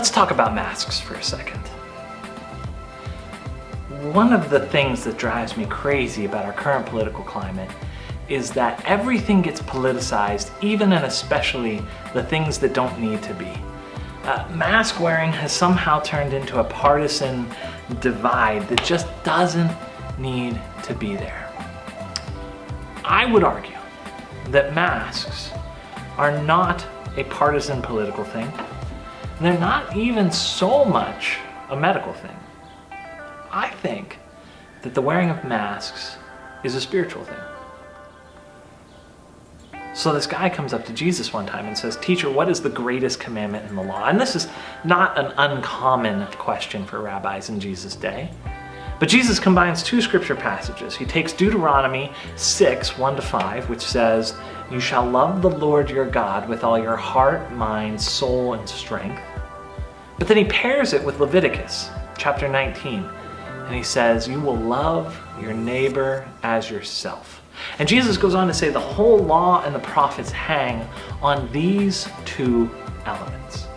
Let's talk about masks for a second. One of the things that drives me crazy about our current political climate is that everything gets politicized, even and especially the things that don't need to be. Mask wearing has somehow turned into a partisan divide that just doesn't need to be there. I would argue that masks are not a partisan political thing. They're not even so much a medical thing. I think that the wearing of masks is a spiritual thing. So this guy comes up to Jesus one time and says, "Teacher, what is the greatest commandment in the law?" And this is not an uncommon question for rabbis in Jesus' day. But Jesus combines two scripture passages. He takes Deuteronomy 6, 1-5, which says, "You shall love the Lord your God with all your heart, mind, soul, and strength." But then he pairs it with Leviticus chapter 19. And he says, "You will love your neighbor as yourself." And Jesus goes on to say the whole law and the prophets hang on these two elements.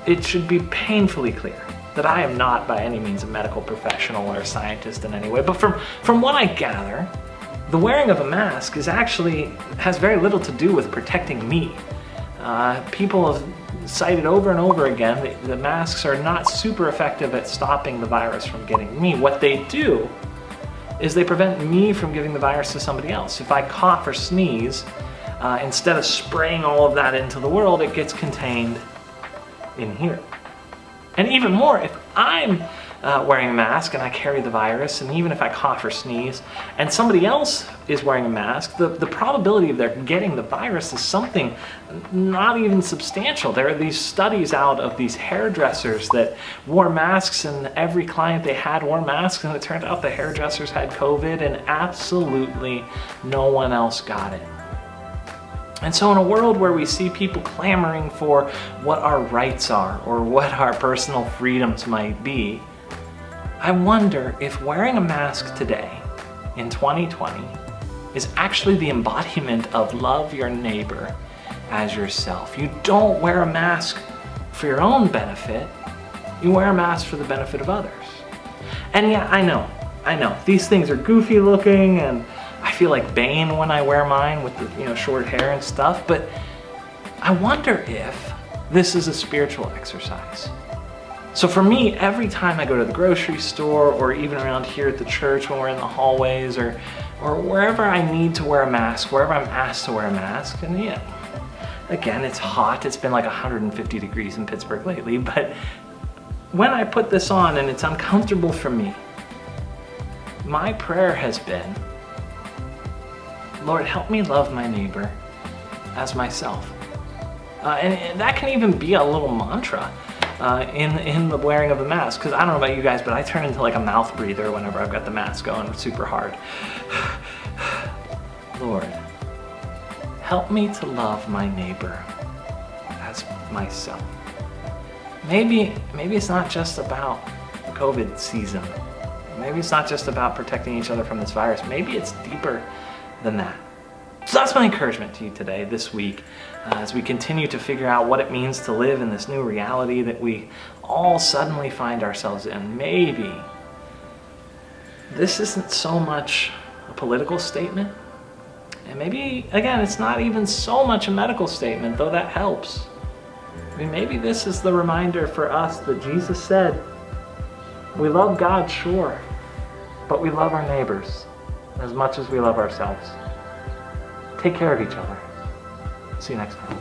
It should be painfully clear that I am not by any means a medical professional or a scientist in any way, but from what I gather, the wearing of a mask has very little to do with protecting me. People have cited over and over again that the masks are not super effective at stopping the virus from getting me. What they do is they prevent me from giving the virus to somebody else. If I cough or sneeze, instead of spraying all of that into the world, it gets contained in here. And even more, if I'm wearing a mask and I carry the virus, and even if I cough or sneeze, and somebody else is wearing a mask, the probability of their getting the virus is something not even substantial. There are these studies out of these hairdressers that wore masks, and every client they had wore masks, and it turned out the hairdressers had COVID, and absolutely no one else got it. And so in a world where we see people clamoring for what our rights are or what our personal freedoms might be, I wonder if wearing a mask today in 2020 is actually the embodiment of love your neighbor as yourself. You don't wear a mask for your own benefit, you wear a mask for the benefit of others. And yeah, I know, these things are goofy looking, and I feel like Bane when I wear mine with the short hair and stuff, but I wonder if this is a spiritual exercise. So for me, every time I go to the grocery store, or even around here at the church when we're in the hallways, or wherever I need to wear a mask, wherever I'm asked to wear a mask, and yeah, again, it's hot, it's been like 150 degrees in Pittsburgh lately, but when I put this on and it's uncomfortable for me, my prayer has been, Lord, help me love my neighbor as myself. And that can even be a little mantra in the wearing of the mask. Because I don't know about you guys, but I turn into like a mouth breather whenever I've got the mask on super hard. Lord, help me to love my neighbor as myself. Maybe it's not just about the COVID season. Maybe it's not just about protecting each other from this virus. Maybe it's deeper than that. So that's my encouragement to you today, this week, as we continue to figure out what it means to live in this new reality that we all suddenly find ourselves in. Maybe this isn't so much a political statement, and maybe, again, it's not even so much a medical statement, though that helps. I mean, maybe this is the reminder for us that Jesus said, we love God, sure, but we love our neighbors as much as we love ourselves. Take care of each other. See you next time.